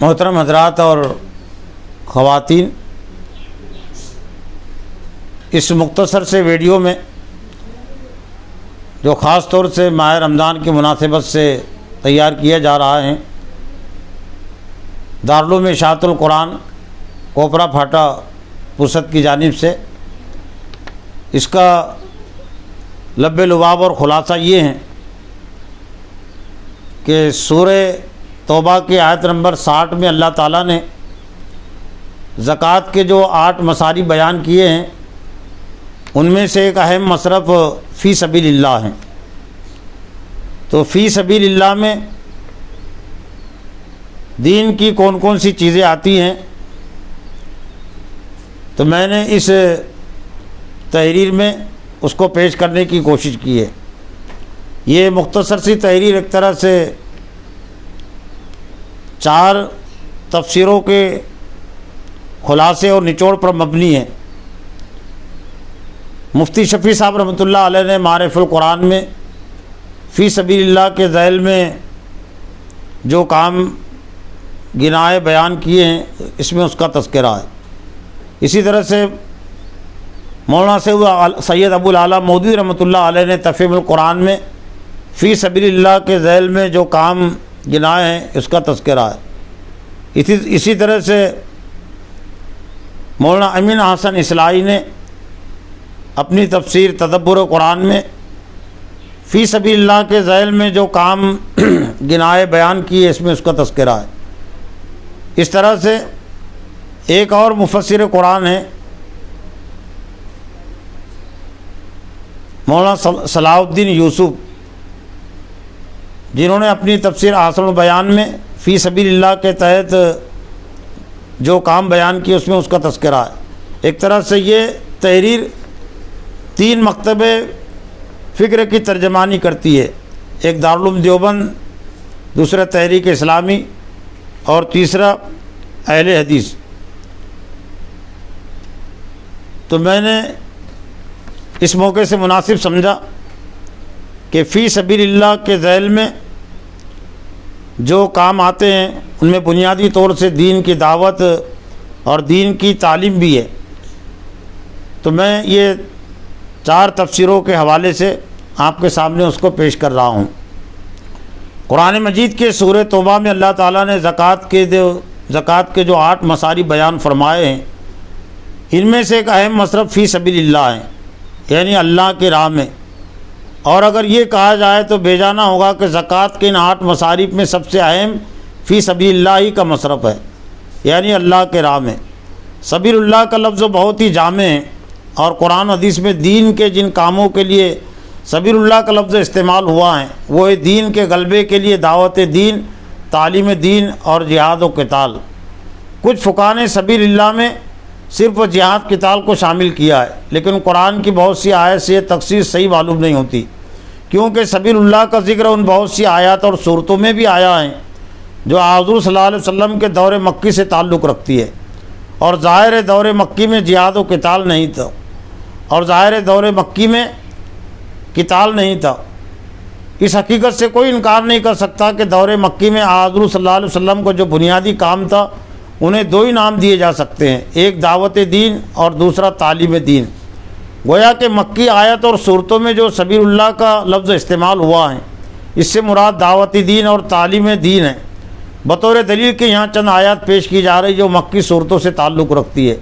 محترم حضرات اور خواتین، اس مختصر سے ویڈیو میں جو خاص طور سے ماہ رمضان کی مناسبت سے تیار کیا جا رہا ہے، دارالعلوم اشاعت القرآن کوپرا پھاٹا پرست کی جانب سے، اس کا لب لباب اور خلاصہ یہ ہے کہ سورہ توبہ کی آیت نمبر 60 میں اللہ تعالیٰ نے زکوٰۃ کے جو 8 مصاری بیان کیے ہیں، ان میں سے ایک اہم مصرف فی سبیل اللہ ہے۔ تو فی سبیل اللہ میں دین کی کون کون سی چیزیں آتی ہیں، تو میں نے اس تحریر میں اس کو پیش کرنے کی کوشش کی ہے۔ یہ مختصر سی تحریر ایک طرح سے 4 تفسیروں کے خلاصے اور نچوڑ پر مبنی ہے۔ مفتی شفیع صاحب رحمۃ اللہ علیہ نے معارف القرآن میں فی سبیل اللہ کے ذیل میں جو کام گنائے بیان کیے ہیں، اس میں اس کا تذکرہ ہے۔ اسی طرح سے مولانا سید ابو العالیٰ مودودی رحمۃ اللہ علیہ نے تفہیم القرآن میں فی سبیل اللہ کے ذیل میں جو کام گنائے ہیں، اس کا تذکرہ ہے۔ اسی طرح سے مولانا امین حسن اصلاحی نے اپنی تفسیر تدبر قرآن میں فی سبیل اللہ کے ذیل میں جو کام گنائے بیان کیے، اس میں اس کا تذکرہ ہے۔ اس طرح سے ایک اور مفسر قرآن ہے مولانا صلاح الدین یوسف، جنہوں نے اپنی تفسیر احسن البیان میں فی سبیل اللہ کے تحت جو کام بیان کیے، اس میں اس کا تذکرہ ہے۔ ایک طرح سے یہ تحریر 3 مکتبِ فکر کی ترجمانی کرتی ہے، ایک دارالعلوم دیوبند، دوسرا تحریک اسلامی اور تیسرا اہل حدیث۔ تو میں نے اس موقع سے مناسب سمجھا کہ فی سبیل اللہ کے ذیل میں جو کام آتے ہیں، ان میں بنیادی طور سے دین کی دعوت اور دین کی تعلیم بھی ہے۔ تو میں یہ 4 تفسیروں کے حوالے سے آپ کے سامنے اس کو پیش کر رہا ہوں۔ قرآن مجید کے سورہ توبہ میں اللہ تعالیٰ نے زکوٰۃ کے جو 8 مصاری بیان فرمائے ہیں، ان میں سے ایک اہم مصرف فی سبیل اللہ ہے، یعنی اللہ کی راہ میں۔ اور اگر یہ کہا جائے تو بے جانا ہوگا کہ زکوٰۃ کے ان 8 مصارف میں سب سے اہم فی سبیل اللہ ہی کا مصرف ہے، یعنی اللہ کے راہ میں۔ سبیل اللہ کا لفظ بہت ہی جامع ہے، اور قرآن حدیث میں دین کے جن کاموں کے لیے سبیل اللہ کا لفظ استعمال ہوا ہے، وہ دین کے غلبے کے لیے دعوت دین، تعلیم دین اور جہاد و قتال۔ کچھ فقہاء نے سبیل اللہ میں صرف جہاد قتال کو شامل کیا ہے، لیکن قرآن کی بہت سی آیات سے یہ تخصیص صحیح معلوم نہیں ہوتی، کیونکہ سبیل اللہ کا ذکر ان بہت سی آیات اور صورتوں میں بھی آیا ہے جو حضور صلی اللہ علیہ وسلم کے دور مکی سے تعلق رکھتی ہے، اور ظاہر دور مکی میں جہاد و قتال نہیں تھا، اور ظاہر دور مکی میں قتال نہیں تھا۔ اس حقیقت سے کوئی انکار نہیں کر سکتا کہ دور مکی میں حضور صلی اللہ علیہ وسلم کو جو بنیادی کام تھا، انہیں 2 ہی نام دیے جا سکتے ہیں، ایک دعوت دین اور دوسرا تعلیم دین۔ گویا کہ مکی آیت اور صورتوں میں جو سبیل اللہ کا لفظ استعمال ہوا ہے، اس سے مراد دعوت دین اور تعلیم دین ہے۔ بطور دلیل کے یہاں چند آیات پیش کی جا رہی جو مکی صورتوں سے تعلق رکھتی ہے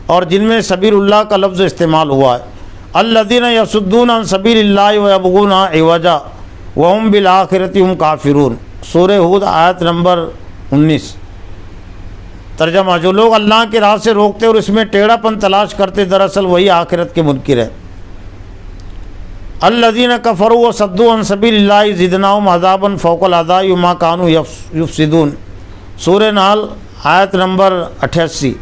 اور جن میں سبیل اللہ کا لفظ استعمال ہوا ہے۔ الذین یصدون عن سبیل اللہ ویبغونہا عوجا وہم بالآخرۃ ہم کافرون، سورہ ہود آیت نمبر 19۔ ترجمہ: جو لوگ اللہ کی راہ سے روکتے اور اس میں ٹیڑھا پن تلاش کرتے، دراصل وہی آخرت کے منکر ہے۔ الذین کفروا وصدوا عن سبیل اللہ زدناہم عذابا فوق العذاب بما کانوا یفسدون، سورہ نحل آیت نمبر 88۔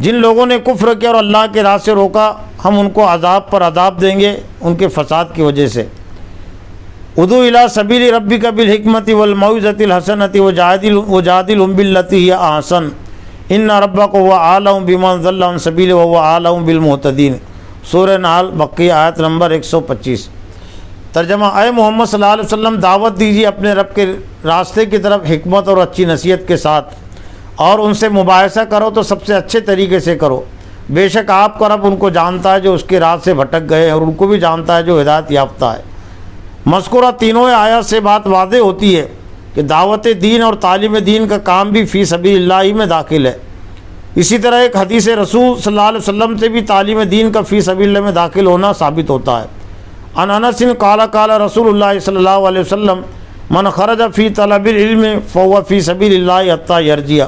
جن لوگوں نے کفر کیا اور اللہ کی راہ سے روکا، ہم ان کو عذاب پر عذاب دیں گے ان کے فساد کی وجہ سے۔ ادعو الی سبیل ربک بالحکمۃ والموعظۃ الحسنۃ وجادلہم باللتی ہی احسن ان ربک هو اعلم بمن ضل عن سبیلہ وهو اعلم بالمہتدین، سورہ نحل مکی آیت نمبر 125۔ ترجمہ: اے محمد صلی اللہ علیہ وسلم، دعوت دیجیے اپنے رب کے راستے کی طرف حکمت اور اچھی نصیحت کے ساتھ، اور ان سے مباحثہ کرو تو سب سے اچھے طریقے سے کرو، بے شک آپ کا رب ان کو جانتا ہے جو اس کے راہ سے بھٹک گئے ہیں، اور ان کو بھی جانتا ہے جو ہدایت یافتہ ہے۔ مذکورہ تینوں آیات سے بات واضح ہوتی ہے کہ دعوت دین اور تعلیم دین کا کام بھی فی سبیل اللہ ہی میں داخل ہے۔ اسی طرح ایک حدیث رسول صلی اللہ علیہ وسلم سے بھی تعلیم دین کا فی سبیل اللہ میں داخل ہونا ثابت ہوتا ہے۔ عن انس قال قال رسول اللہ صلی اللہ علیہ وسلم من خرج فی طلب العلم فهو فی سبیل اللہ حتی یرجع،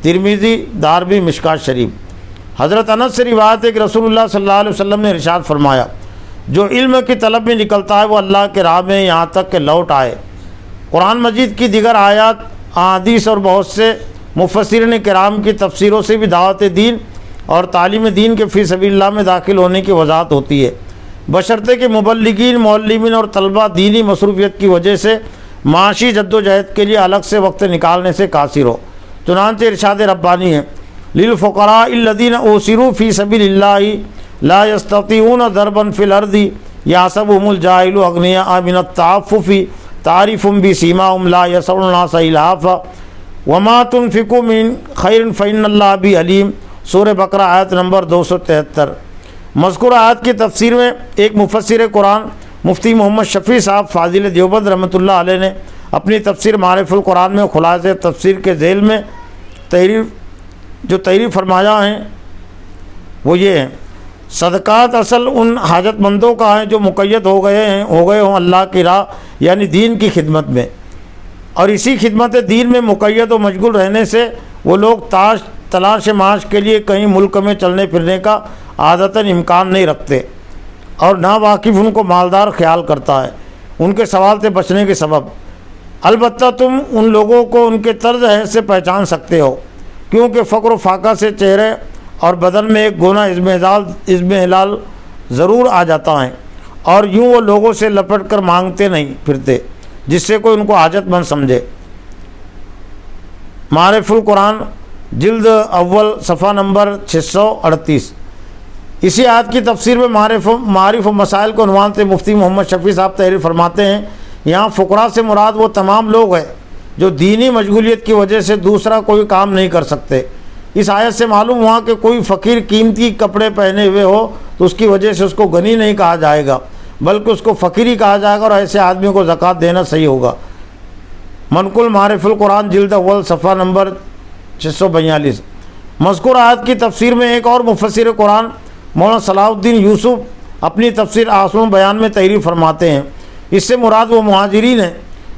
ترمذی، دارمی، مشکات شریف۔ حضرت انس سے روایت ہے کہ رسول اللہ صلی اللہ علیہ وسلم نے ارشاد فرمایا، جو علم کی طلب میں نکلتا ہے وہ اللہ کے راہ میں یہاں تک کہ لوٹ آئے۔ قرآن مجید کی دیگر آیات، احادیث اور بہت سے مفسرین کرام کی تفسیروں سے بھی دعوت دین اور تعلیم دین کے فی سبیل اللہ میں داخل ہونے کی وضاحت ہوتی ہے، بشرطے کہ مبلغین، معلمین اور طلبہ دینی مصروفیت کی وجہ سے معاشی جد و جہد کے لیے الگ سے وقت نکالنے سے قاصر ہو۔ چنانچہ ارشاد ربانی ہے، للفقراء الذین اوسروا فی سبیل اللہ لا یستطیعون ضربا فی الارض یحسبهم الجاہل اغنیاء من التعفف تعرفهم بسیماہم لا یسعون الناس الحافا وما تنفقوا من خیر فإن اللہ بہ علیم۔ سورہ بقرہ آیت نمبر 273۔ مذکورہ آیت کی تفسیر میں ایک مفسر قرآن مفتی محمد شفیع صاحب فاضل دیوبند رحمۃ اللہ علیہ نے اپنی تفسیر معارف القرآن میں خلاصہ تفسیر کے ذیل میں تحریر فرمایا ہیں وہ یہ ہیں، صدقات اصل ان حاجت مندوں کا ہیں جو مقید ہو گئے ہوں اللہ کی راہ یعنی دین کی خدمت میں، اور اسی خدمت دین میں مقید و مشغول رہنے سے وہ لوگ تلاش معاش کے لیے کہیں ملک میں چلنے پھرنے کا عادتاً امکان نہیں رکھتے، اور نا واقف ان کو مالدار خیال کرتا ہے ان کے سوال سے بچنے کے سبب۔ البتہ تم ان لوگوں کو ان کے طرز حیث سے پہچان سکتے ہو، کیونکہ فقر و فاقہ سے چہرے اور بدن میں ایک گونا اضمحلال ضرور آ جاتا ہے، اور یوں وہ لوگوں سے لپٹ کر مانگتے نہیں پھرتے جس سے کوئی ان کو حاجت مند سمجھے۔ معارف القرآن جلد اول صفحہ نمبر 638۔ اسی آیت کی تفسیر میں معارف و مسائل کو عنوان سے مفتی محمد شفیع صاحب تحریر فرماتے ہیں، یہاں فقراء سے مراد وہ تمام لوگ ہیں جو دینی مشغولیت کی وجہ سے دوسرا کوئی کام نہیں کر سکتے۔ اس آیت سے معلوم ہوا کہ کوئی فقیر قیمتی کپڑے پہنے ہوئے ہو تو اس کی وجہ سے اس کو غنی نہیں کہا جائے گا بلکہ اس کو فقیر ہی کہا جائے گا، اور ایسے آدمی کو زکوٰۃ دینا صحیح ہوگا۔ منقول معارف القرآن جلد اول صفحہ نمبر 642۔ مذکور آیت کی تفسیر میں ایک اور مفسر قرآن مولانا صلاح الدین یوسف اپنی تفسیر احسن بیان میں تحریر فرماتے ہیں، اس سے مراد وہ مہاجرین ہیں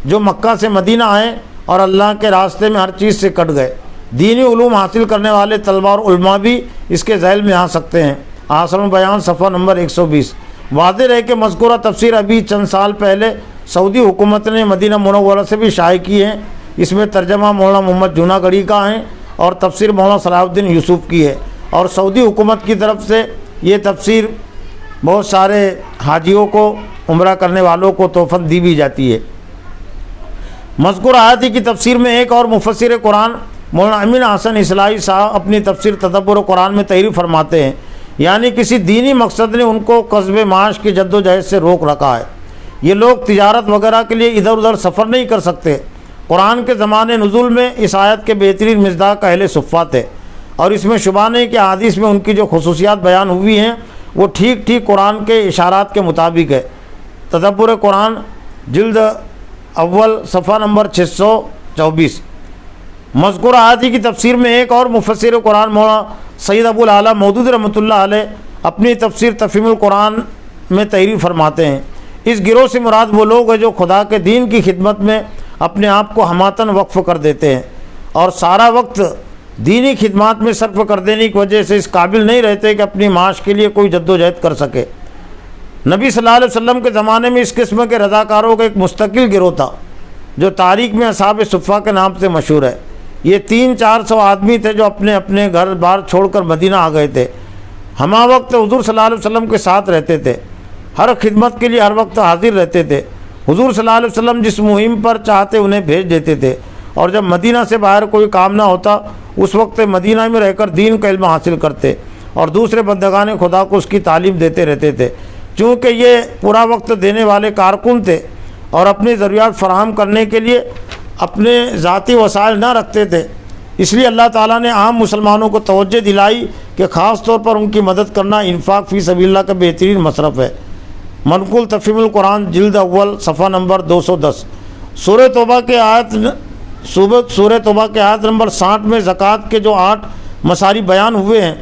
جو مکہ سے مدینہ آئے اور اللہ کے راستے میں ہر چیز سے کٹ گئے۔ دینی علوم حاصل کرنے والے طلبہ اور علماء بھی اس کے ذیل میں آ سکتے ہیں۔ احسن بیان صفحہ نمبر 120۔ واضح ہے کہ مذکورہ تفسیر ابھی چند سال پہلے سعودی حکومت نے مدینہ منورہ سے بھی شائع کی ہے۔ اس میں ترجمہ مولانا محمد جوناگڑھی کا ہے اور تفسیر مولانا صلاح الدین یوسف کی ہے، اور سعودی حکومت کی طرف سے یہ تفسیر بہت سارے حاجیوں کو، عمرہ کرنے والوں کو تحفہ دی بھی جاتی ہے۔ مذکورہ آیت کی تفسیر میں ایک اور مفسر قرآن مولانا امین حسن اصلاحی صاحب اپنی تفسیر تدبر قرآن میں تحریر فرماتے ہیں، یعنی کسی دینی مقصد نے ان کو کسب معاش کی جد و جہد سے روک رکھا ہے۔ یہ لوگ تجارت وغیرہ کے لیے ادھر ادھر سفر نہیں کر سکتے۔ قرآن کے زمانے نزول میں اس آیت کے بہترین مصداق اہل صفہ تھے، اور اس میں شبہ نہیں کہ حدیث میں ان کی جو خصوصیات بیان ہوئی ہیں وہ ٹھیک قرآن کے اشارات کے مطابق ہے۔ تدبر قرآن جلد اول صفحہ نمبر 624۔ مذکورہ آیت کی تفسیر میں ایک اور مفسر قرآن مولانا سید ابو الاعلیٰ مودودی رحمۃ اللہ علیہ اپنی تفسیر تفہیم القرآن میں تحریر فرماتے ہیں، اس گروہ سے مراد وہ لوگ ہیں جو خدا کے دین کی خدمت میں اپنے آپ کو ہماتاً وقف کر دیتے ہیں اور سارا وقت دینی خدمات میں صرف کر دینے کی وجہ سے اس قابل نہیں رہتے کہ اپنی معاش کے لیے کوئی جد و جہد کر سکے۔ نبی صلی اللہ علیہ وسلم کے زمانے میں اس قسم کے رضاکاروں کا ایک مستقل گروہ تھا جو تاریخ میں اصحاب صفہ کے نام سے مشہور ہے۔ یہ 300-400 آدمی تھے جو اپنے اپنے گھر بار چھوڑ کر مدینہ آ گئے تھے، ہمہ وقت حضور صلی اللہ علیہ وسلم کے ساتھ رہتے تھے، ہر خدمت کے لیے ہر وقت حاضر رہتے تھے۔ حضور صلی اللہ علیہ وسلم جس مہم پر چاہتے انہیں بھیج دیتے تھے، اور جب مدینہ سے باہر کوئی کام نہ ہوتا اس وقت مدینہ میں رہ کر دین کا علم حاصل کرتے اور دوسرے بندگان خدا کو اس کی تعلیم دیتے رہتے تھے۔ چونکہ یہ پورا وقت دینے والے کارکن تھے اور اپنی ضروریات فراہم کرنے کے لیے اپنے ذاتی وسائل نہ رکھتے تھے، اس لیے اللہ تعالیٰ نے عام مسلمانوں کو توجہ دلائی کہ خاص طور پر ان کی مدد کرنا انفاق فی سبیل اللہ کا بہترین مصرف ہے۔ منقول تفہیم القرآن جلد اول صفحہ نمبر 210۔ سورہ توبہ کے آیت نمبر 60 میں زکوٰۃ کے جو 8 مصاری بیان ہوئے ہیں،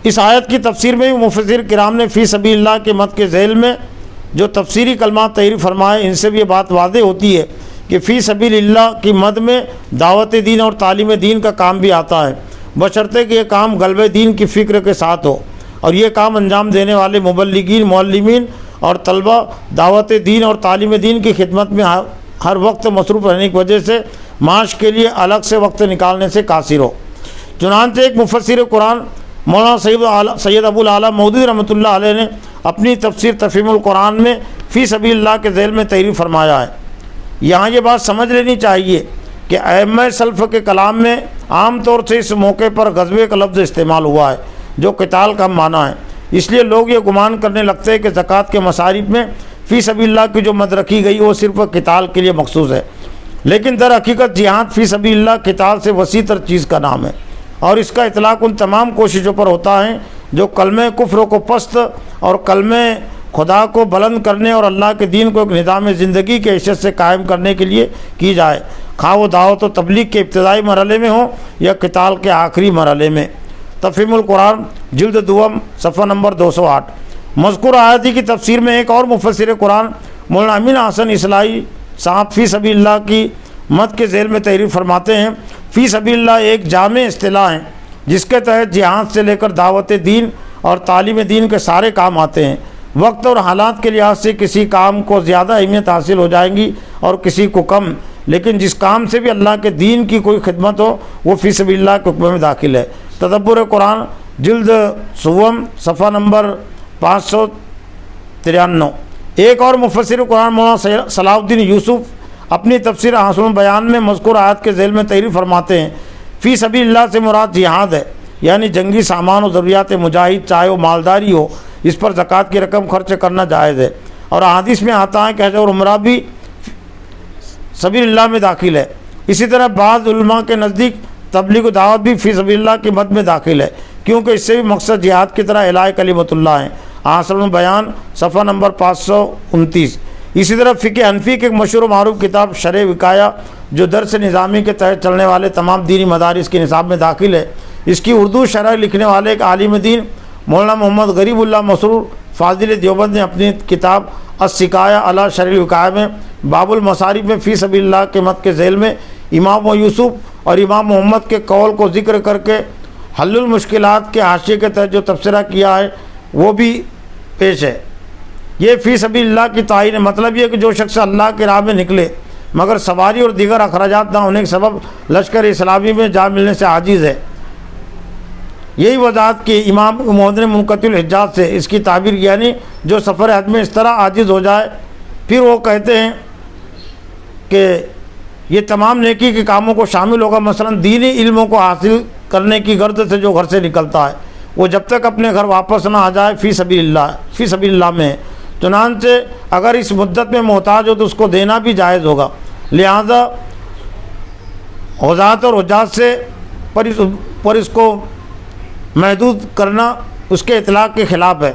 اس آیت کی تفسیر میں مفسر کرام نے فی سبیل اللہ کے مد کے ذیل میں جو تفسیری کلمات تحریر فرمائے، ان سے بھی یہ بات واضح ہوتی ہے کہ فی سبیل اللہ کی مد میں دعوت دین اور تعلیم دین کا کام بھی آتا ہے، بشرطے کہ یہ کام غلبہ دین کی فکر کے ساتھ ہو، اور یہ کام انجام دینے والے مبلغین، معلمین اور طلبہ دعوت دین اور تعلیم دین کی خدمت میں ہر وقت مصروف رہنے کی وجہ سے معاش کے لیے الگ سے وقت نکالنے سے قاصر ہو۔ چنانچہ ایک مفسر قرآن مولانا سید ابو العالیٰ مودودی رحمۃ اللہ علیہ نے اپنی تفسیر تفہیم القرآن میں فی سبیل اللہ کے ذیل میں تحریر فرمایا ہے۔ یہاں یہ بات سمجھ لینی چاہیے کہ ائمہ سلف کے کلام میں عام طور سے اس موقع پر غزوے کا لفظ استعمال ہوا ہے، جو قتال کا معنی ہے۔ اس لیے لوگ یہ گمان کرنے لگتے ہیں کہ زکوٰۃ کے مصارف میں فی سبیل اللہ کی جو مد رکھی گئی وہ صرف قتال کے لیے مخصوص ہے، لیکن در حقیقت جہاد فی سبیل اللہ قتال سے وسیع تر چیز کا نام ہے، اور اس کا اطلاق ان تمام کوششوں پر ہوتا ہے جو کلمہ کفر کو پست اور کلمہ خدا کو بلند کرنے اور اللہ کے دین کو ایک نظام زندگی کے حیثیت سے قائم کرنے کے لیے کی جائے، خواہ وہ دعوت و تبلیغ کے ابتدائی مرحلے میں ہو یا قتال کے آخری مرحلے میں۔ تفہیم القرآن جلد دوم صفحہ نمبر 208۔ مذکور آیتی کی تفسیر میں ایک اور مفسر قرآن مولانا امین حسن اصلاحی صاحب فی سبیل اللہ کی مد کے ذیل میں تحریر فرماتے ہیں، فی سبیل اللہ ایک جامع اصطلاح ہے جس کے تحت جہاد سے لے کر دعوت دین اور تعلیم دین کے سارے کام آتے ہیں۔ وقت اور حالات کے لحاظ سے کسی کام کو زیادہ اہمیت حاصل ہو جائیں گی اور کسی کو کم، لیکن جس کام سے بھی اللہ کے دین کی کوئی خدمت ہو وہ فی سبیل اللہ کے حکم میں داخل ہے۔ تدبر قرآن جلد سوم صفحہ نمبر 593۔ ایک اور مفسر قرآن مولانا صلاح الدین یوسف اپنی تفسیر حاصل بیان میں مذکور آیت کے ذیل میں تحریر فرماتے ہیں، فی سبیل اللہ سے مراد جہاد ہے، یعنی جنگی سامان و ضروریات مجاہد، چاہے وہ مالداری ہو، اس پر زکوٰۃ کی رقم خرچ کرنا جائز ہے۔ اور احادیث میں آتا ہے کہ حج اور عمرہ بھی سبیل اللہ میں داخل ہے۔ اسی طرح بعض علماء کے نزدیک تبلیغ و دعوت بھی فی سبیل اللہ کی مد میں داخل ہے، کیونکہ اس سے بھی مقصد جہاد کی طرح اعلاء کلمت اللہ ہے۔ حاصل بیان صفحہ نمبر 529۔ اسی طرح فقہ حنفی کی ایک مشہور و معروف کتاب شرح وقایہ جو درس نظامی کے تحت چلنے والے تمام دینی مدارس کے نصاب میں داخل ہے، اس کی اردو شرح لکھنے والے ایک عالم دین مولانا محمد غریب اللہ مسرور فاضل دیوبند نے اپنی کتاب السقایہ علی شرح الوقایہ میں باب المصارف میں فی سبیل اللہ کے مد کے ذیل میں امام یوسف اور امام محمد کے قول کو ذکر کر کے حل المشکلات کے حاشیے کے تحت جو تبصرہ کیا ہے وہ بھی پیش ہے۔ یہ فی سبیل اللہ کی تعین ہے، مطلب یہ کہ جو شخص اللہ کے راہ میں نکلے مگر سواری اور دیگر اخراجات نہ ہونے کے سبب لشکر اسلامی میں جا ملنے سے عاجز ہے۔ یہی وضاحت کہ امام محمد نے منقطع الحجات سے اس کی تعبیر، یعنی جو سفر حج میں اس طرح عاجز ہو جائے، پھر وہ کہتے ہیں کہ یہ تمام نیکی کے کاموں کو شامل ہوگا، مثلا دینی علموں کو حاصل کرنے کی غرض سے جو گھر سے نکلتا ہے وہ جب تک اپنے گھر واپس نہ آ جائے فی سبیل اللہ میں ہے۔ چنانچہ اگر اس مدت میں محتاج ہو تو اس کو دینا بھی جائز ہوگا، لہذا غزات اور حجاج سے پر اس کو محدود کرنا اس کے اطلاق کے خلاف ہے،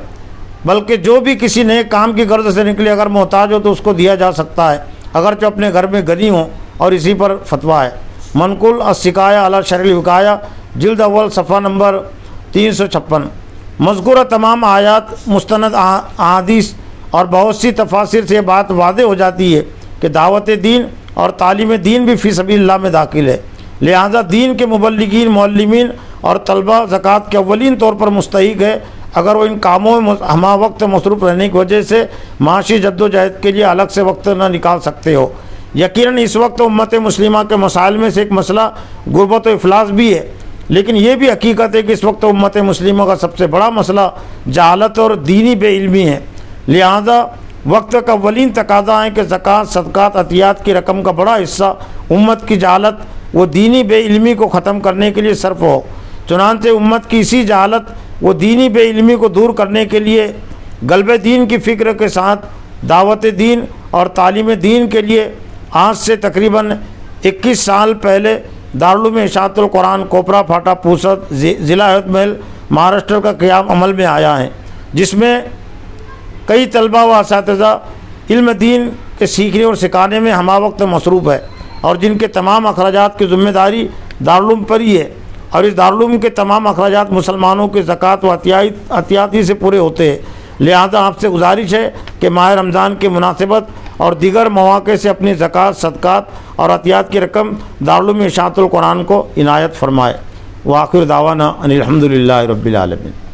بلکہ جو بھی کسی نئے کام کی غرض سے نکلے اگر محتاج ہو تو اس کو دیا جا سکتا ہے، اگرچہ اپنے گھر میں غنی ہوں، اور اسی پر فتویٰ ہے۔ منقول السقایہ علی شرح الوقایہ جلد اول صفحہ نمبر 356۔ مذکورہ تمام آیات، مستند احادیث اور بہت سی تفاسیر سے یہ بات واضح ہو جاتی ہے کہ دعوت دین اور تعلیم دین بھی فی سبیل اللہ میں داخل ہے، لہذا دین کے مبلغین، معلمین اور طلبہ زکوٰۃ کے اولین طور پر مستحق ہے، اگر وہ ان کاموں میں ہمہ وقت مصروف رہنے کی وجہ سے معاشی جد و جہد کے لیے الگ سے وقت نہ نکال سکتے ہو۔ یقیناً اس وقت امت مسلمہ کے مسائل میں سے ایک مسئلہ غربت و افلاس بھی ہے، لیکن یہ بھی حقیقت ہے کہ اس وقت امت مسلمہ کا سب سے بڑا مسئلہ جہالت اور دینی بے علمی ہے، لہذا وقت کا اولین تقاضا ہے کہ زکوٰۃ، صدقات، عطیات کی رقم کا بڑا حصہ امت کی جہالت و دینی بے علمی کو ختم کرنے کے لیے صرف ہو۔ چنانچہ امت کی اسی جہالت و دینی بے علمی کو دور کرنے کے لیے غلبہ دین کی فکر کے ساتھ دعوت دین اور تعلیم دین کے لیے آج سے تقریباً 21 سال پہلے دارالعلوم اشاعت القرآن کوپرا پھاٹا پوسد ضلع ہیوت محل مہاراشٹر کا قیام عمل میں آیا ہے، جس میں کئی طلباء و اساتذہ علم دین کے سیکھنے اور سکھانے میں ہمہ وقت مصروف ہے، اور جن کے تمام اخراجات کی ذمہ داری دارالعلوم پر ہی ہے، اور اس دارالعلوم کے تمام اخراجات مسلمانوں کے زکوٰۃ و عطیاتی سے پورے ہوتے ہیں۔ لہذا آپ سے گزارش ہے کہ ماہ رمضان کی مناسبت اور دیگر مواقع سے اپنی زکوٰۃ، صدقات اور عطیات کی رقم دارالعلوم اشاعت القرآن کو عنایت فرمائے۔ وآخر دعوانا ان الحمد للہ رب العالمین۔